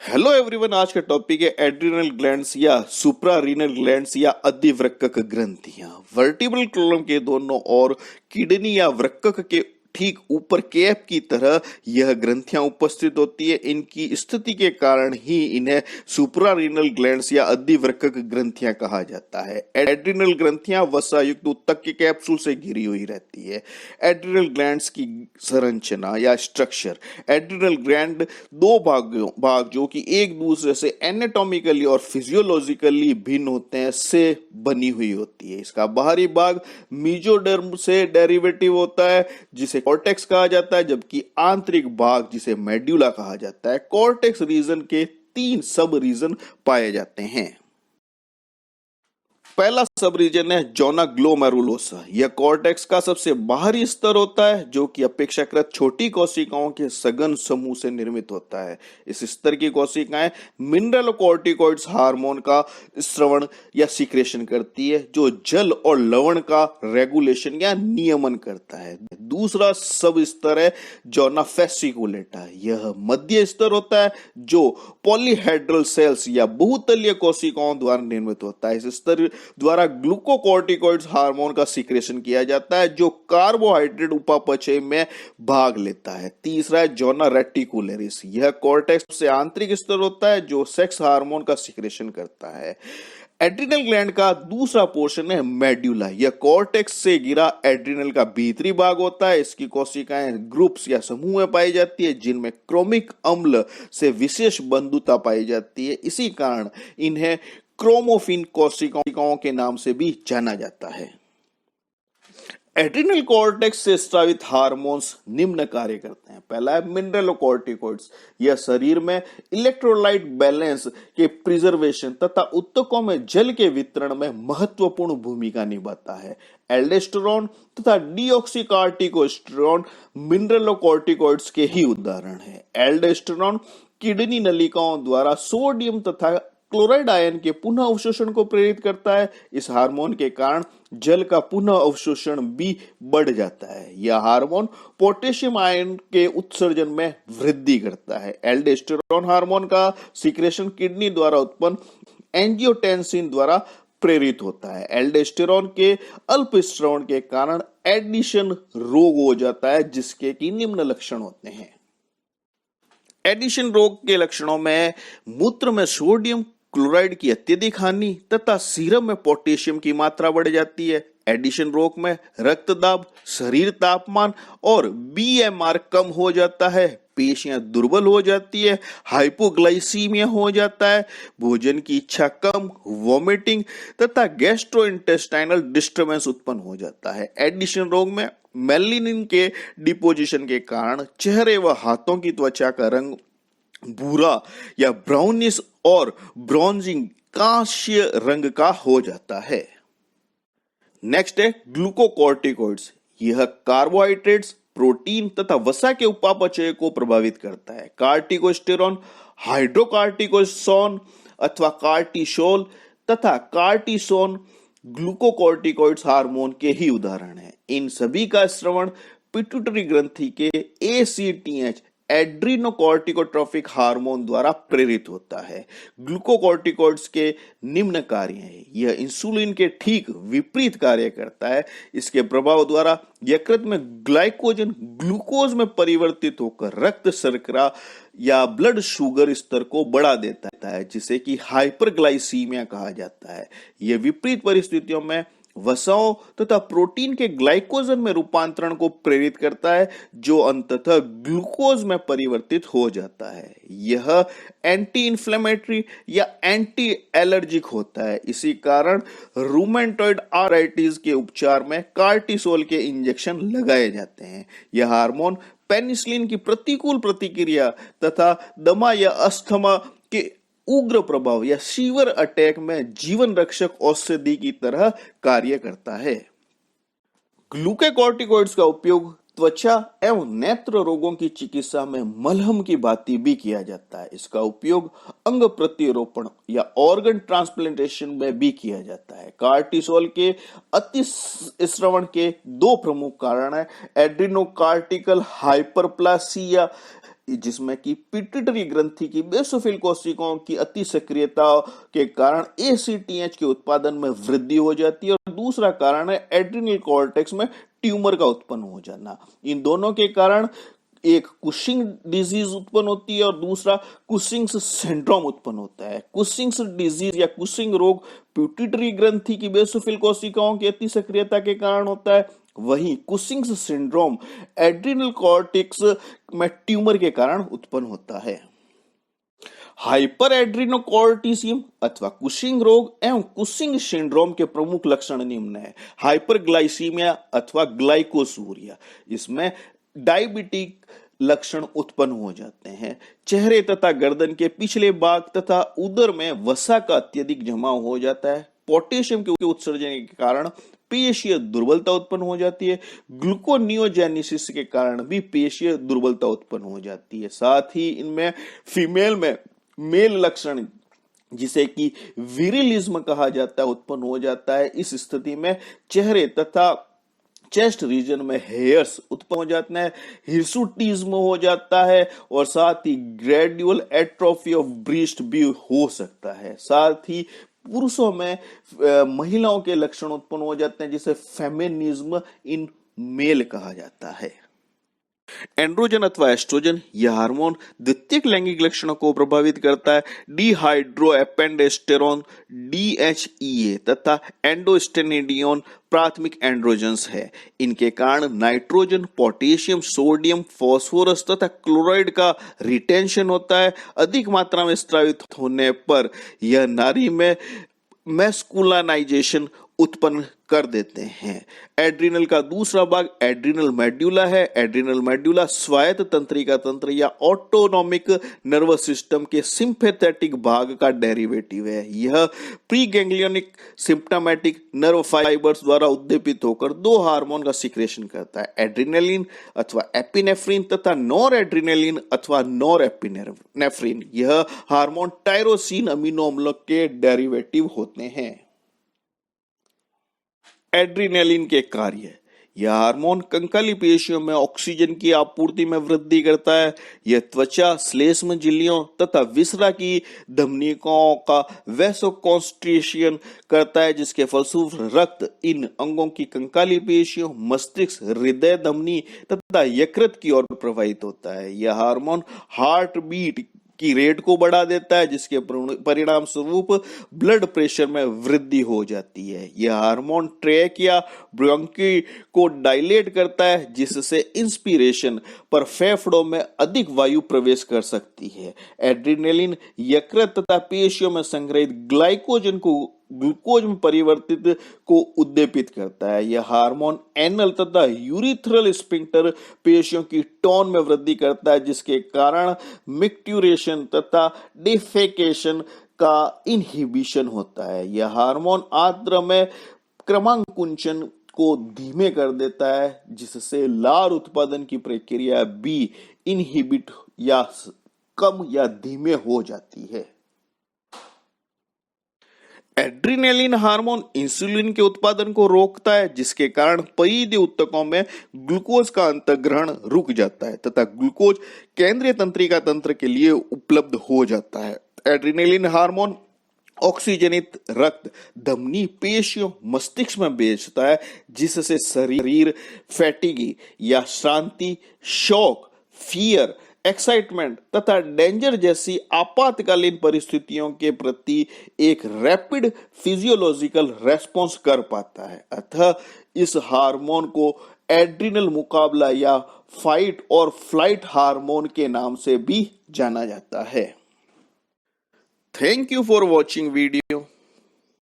Hello everyone. आज का topic है एड्रिनल ग्लैंड्स या सुप्रारीनल ग्लैंड्स या अधिवृक्कक ग्रंथियां। वर्टिब्रल कॉलम के दोनों और किडनी या वृक्कक के ठीक ऊपर कैप की तरह यह ग्रंथियां उपस्थित होती है। इनकी स्थिति के कारण ही इन्हें सुप्रारीनल ग्लैंड्स या अधिवृक्कक ग्रंथियां कहा जाता है। एड्रिनल ग्रंथियां वसायुक्त उत्तक के कैप्सूल से घिरी हुई रहती है। एड्रिनल ग्लैंड्स की संरचना या स्ट्रक्चर। एड्रिनल ग्लैंड दो भाग जो कि एक दूसरे से एनाटॉमिकली और फिजियोलॉजिकली भिन्न होते हैं से बनी हुई होती है। इसका बाहरी भाग मीजोडर्म से डेरिवेटिव होता है जिसे कॉर्टेक्स कहा जाता है, जबकि आंतरिक भाग जिसे मेड्यूला कहा जाता है। कॉर्टेक्स रीजन के 3 सब रीजन पाए जाते हैं। पहला सब रीजन है जोना ग्लोमेरुलोसा। यह कॉर्टेक्स का सबसे बाहरी स्तर होता है जो कि अपेक्षाकृत छोटी कोशिकाओं के सघन समूह से निर्मित होता है। इस स्तर की कोशिकाएं मिनरलोकॉर्टिकॉइड्स हार्मोन का स्रवण या सीक्रेशन करती है जो जल और लवण का रेगुलेशन या नियमन करता है। दूसरा सब स्तर है जोना फेसिकुलेटा। यह मध्य स्तर होता है जो पॉलीहेड्रल सेल्स या बहुतलीय कोशिकाओं द्वारा निर्मित होता है। इस स्तर द्वारा ग्लूकोकॉर्टिकॉइड्स हार्मोन का सीक्रेशन किया जाता है जो कार्बोहाइड्रेट उपापचय में भाग लेता है। तीसरा है जोना रेटिकुलरिस। यह कॉर्टेक्स से आंतरिक स्तर होता है जो सेक्स हार्मोन का सीक्रेशन करता है। एड्रिनल ग्लैंड का दूसरा पोर्शन है मेड्यूला। यह कॉर्टेक्स से घिरा एड्रिनल का भीतरी भाग होता है। इसकी कोशिकाएं ग्रुप्स या समूह में पाई जाती है जिनमें क्रोमिक अम्ल से विशेष बंधुता पाई जाती है। इसी कारण इन्हें क्रोमोफिन कोशिकाओं के नाम से भी जाना जाता है। एड्रिनल कॉर्टेक्स से स्रावित हार्मोन्स निम्न कार्य करते हैं। पहला है मिनरलोकॉर्टिकॉइड्स। यह शरीर में इलेक्ट्रोलाइट बैलेंस के प्रिजर्वेशन तथा उत्तकों में जल के वितरण में महत्वपूर्ण भूमिका निभाता है। एल्डोस्टेरोन तथा डीऑक्सीकार्टिकोस्टेरोन मिनरलोकॉर्टिकॉइड्स के ही उदाहरण है। एल्डोस्टेरोन किडनी नलिकाओं द्वारा सोडियम तथा क्लोराइड आयन के पुनः अवशोषण को प्रेरित करता है। इस हार्मोन के कारण जल का पुनः अवशोषण भी बढ़ जाता है। यह हार्मोन पोटेशियम आयन के उत्सर्जन में वृद्धि करता है। एल्डोस्टेरोन हार्मोन का सीक्रेशन किडनी द्वारा उत्पन्न एंजियोटेंसिन द्वारा प्रेरित होता है। एल्डोस्टेरोन के अल्प स्रावन के कारण एडिशन रोग हो जाता है जिसके की निम्न लक्षण होते हैं। एडिशन रोग के लक्षणों में मूत्र में सोडियम क्लोराइड की अत्यधिक हानि तथा सीरम में पोटेशियम की मात्रा बढ़ जाती है। एडिशन रोग में रक्तदाब, शरीर तापमान और बीएमआर कम हो जाता है। पेशियां दुर्बल हो जाती है। हाइपोग्लाइसीमिया हो जाता है। भोजन की इच्छा कम, वॉमिटिंग तथा गैस्ट्रोइंटेस्टाइनल डिस्टर्बेंस उत्पन्न हो जाता है। एडिशन रोग में मेलानिन के डिपोजिशन के कारण चेहरे व हाथों की त्वचा का रंग भूरा या ब्राउनिश और ब्रॉन्जिंग कांस्य रंग का हो जाता है। नेक्स्ट है ग्लूकोकॉर्टिकॉइड्स। यह कार्बोहाइड्रेट्स, प्रोटीन तथा वसा के उपापचय को प्रभावित करता है। कार्टिकोस्टेरोन, हाइड्रोकार्टिकोसोन अथवा कार्टिसोल तथा कार्टिसोन ग्लूकोकॉर्टिकॉइड्स हार्मोन के ही उदाहरण हैं। इन सभी का स्रवण पिट्यूटरी ग्रंथि के एसीटीएच एड्रिनोकॉर्टिकोट्रोफिक हार्मोन द्वारा प्रेरित होता है। ग्लूकोकॉर्टिकॉइड्स के निम्न कार्य हैं। यह इंसुलिन के ठीक विपरीत कार्य करता है। इसके प्रभाव द्वारा यकृत में ग्लाइकोजन ग्लूकोज में परिवर्तित होकर रक्त शर्करा या ब्लड शुगर स्तर को बढ़ा देता है जिसे कि हाइपरग्लाइसीमिया कहा जाता है। यह विपरीत परिस्थितियों में वसाओं तथा प्रोटीन के ग्लाइकोजन में रूपांतरण को प्रेरित करता है जो अंततः ग्लूकोज में परिवर्तित हो जाता है। यह एंटी इंफ्लेमेटरी या एंटी एलर्जिक होता है। इसी कारण रूमेटॉइड आर्थराइटिस के उपचार में कार्टिसोल के इंजेक्शन लगाए जाते हैं। यह हार्मोन पेनिसिलिन की प्रतिकूल प्रतिक्रिया तथा दमा या अस्थमा के उग्र प्रभाव या सीवर अटैक में जीवन रक्षक औषधि की तरह कार्य करता है। ग्लूकोकॉर्टिकॉइड्स का उपयोग त्वचा एवं नेत्र रोगों की चिकित्सा में मलहम की भांति भी किया जाता है। इसका उपयोग अंग प्रत्यारोपण या ऑर्गन ट्रांसप्लांटेशन में भी किया जाता है। कार्टिसोल के अति स्रवण के 2 प्रमुख कारण है एड्रिनोकार्टिकल हाइपरप्लासिया जिसमें कि पिट्यूटरी ग्रंथि की बेसोफिल कोशिकाओं की अति सक्रियता के कारण एसीटीएच के उत्पादन में वृद्धि हो जाती है, और दूसरा कारण है एड्रिनल कॉर्टेक्स में ट्यूमर का उत्पन्न हो जाना। इन दोनों के कारण एक कुशिंग डिजीज उत्पन्न होती है और दूसरा कुशिंग्स सिंड्रोम उत्पन्न होता है। कुशिंग्स डिजीज या कुशिंग रोग पिट्यूटरी ग्रंथि की बेसोफिल कोशिकाओं की अति सक्रियता के कारण होता है, वहीं कुशिंग्स सिंड्रोम एड्रिनल कॉर्टेक्स में ट्यूमर के कारण उत्पन्न होता है। हाइपर एड्रिनोकॉर्टिसिज्म अथवा कुशिंग रोग एवं कुशिंग सिंड्रोम के प्रमुख लक्षण निम्न है। हाइपरग्लाइसीमिया अथवा ग्लाइकोसूरिया, इसमें डायबिटिक लक्षण उत्पन्न हो जाते हैं। चेहरे तथा गर्दन के पिछले भाग तथा उदर में वसा का अत्यधिक जमाव हो जाता है। पोटेशियम के उत्सर्जन के कारण पेशीय दुर्बलता उत्पन्न हो जाती है। ग्लूकोनियोजेनेसिस के कारण भी पेशीय दुर्बलता उत्पन्न हो जाती है। साथ ही इनमें फीमेल में मेल लक्षण, जिसे कि विरिलिज्म कहा जाता है, उत्पन्न हो जाता है। इस स्थिति में चेहरे तथा चेस्ट रीजन में हेयर्स उत्पन्न हो जाते हैं, हिर्सुटिज्म हो जाता है, और साथ ही ग्रेजुअल एट्रोफी ऑफ ब्रेस्ट भी हो सकता है। साथ ही पुरुषों में महिलाओं के लक्षण उत्पन्न हो जाते हैं, जिसे फेमिनिज्म इन मेल कहा जाता है। एंड्रोजन अथवा एस्ट्रोजन यह हार्मोन द्वितीयक लैंगिक लक्षणों को प्रभावित करता है। डिहाइड्रोएपेंडेस्टेरोन DHEA तथा एंडोस्टेनिडियोन प्राथमिक एंड्रोजन्स है। इनके कारण नाइट्रोजन, पोटेशियम, सोडियम, फास्फोरस तथा क्लोराइड का रिटेंशन होता है। अधिक मात्रा में स्रावित होने पर यह नारी में मैस्कुलानाइजेशन उत्पन्न कर देते हैं। एड्रिनल का दूसरा भाग एड्रिनल मेड्यूला है। एड्रिनल मेड्यूला स्वायत्त तंत्रिका तंत्र या ऑटोनॉमिक नर्वस सिस्टम के सिंपैथेटिक भाग का डेरिवेटिव है। यह pre ganglionic symptomatic nerve fibres द्वारा उद्दीपित होकर दो हार्मोन का सिक्रेशन करता है, एड्रिनलिन अथवा एपिनेफ्रिन तथा नॉर एड्रिनलिन अथवा नॉर एपिनेफ्रिन। यह हार्मोन टायरोसिन अमीनो अम्ल के डेरिवेटिव होते हैं। एड्रिनलिन के कार्य, यह हार्मोन कंकाली पेशियों में ऑक्सीजन की आपूर्ति में वृद्धि करता है। यह त्वचा, श्लेष्म झिल्लियों तथा विसरा की धमनिकाओं का वैसोकॉन्स्ट्रिक्शन करता है, जिसके फलस्वरूप रक्त इन अंगों की कंकाली पेशियों, मस्तिष्क, हृदय धमनी तथा यकृत की ओर प्रवाहित होता है। यह हार्मोन हार्ट बीट की रेट को बढ़ा देता है, जिसके परिणाम स्वरूप ब्लड प्रेशर में वृद्धि हो जाती है। यह हार्मोन ट्रैक या ब्रोंकी को डायलेट करता है, जिससे इंस्पिरेशन पर फेफड़ों में अधिक वायु प्रवेश कर सकती है। एड्रिनलिन यकृत तथा पेशियों में संग्रहित ग्लाइकोजन को ग्लूकोज में परिवर्तित को उद्दीपित करता है। यह हार्मोन एनल तथा यूरिथ्रल स्फिंक्टर पेशियों की टोन में वृद्धि करता है, जिसके कारण मिक्ट्यूरेशन तथा डिफेकेशन का इनहिबिशन होता है। यह हार्मोन आंत्र में क्रमांकुंचन को धीमे कर देता है, जिससे लार उत्पादन की प्रक्रिया भी इनहिबिट या कम या धीमे हो जाती है। एड्रिनलिन हार्मोन इंसुलिन के उत्पादन को रोकता है, जिसके कारण परिधीय ऊतकों में ग्लूकोज का अंतर्ग्रहण रुक जाता है तथा ग्लूकोज केंद्रीय तंत्रिका तंत्र के लिए उपलब्ध हो जाता है। एड्रिनलिन हार्मोन ऑक्सीजनित रक्त धमनी, पेशियों, मस्तिष्क में भेजता है, जिससे शरीर फैटिगी या शांति, शौक, फियर, एक्साइटमेंट तथा डेंजर जैसी आपातकालीन परिस्थितियों के प्रति एक रैपिड फिजियोलॉजिकल रेस्पॉन्स कर पाता है। अतः इस हार्मोन को एड्रिनल मुकाबला या फाइट और फ्लाइट हार्मोन के नाम से भी जाना जाता है। Thank you for watching video.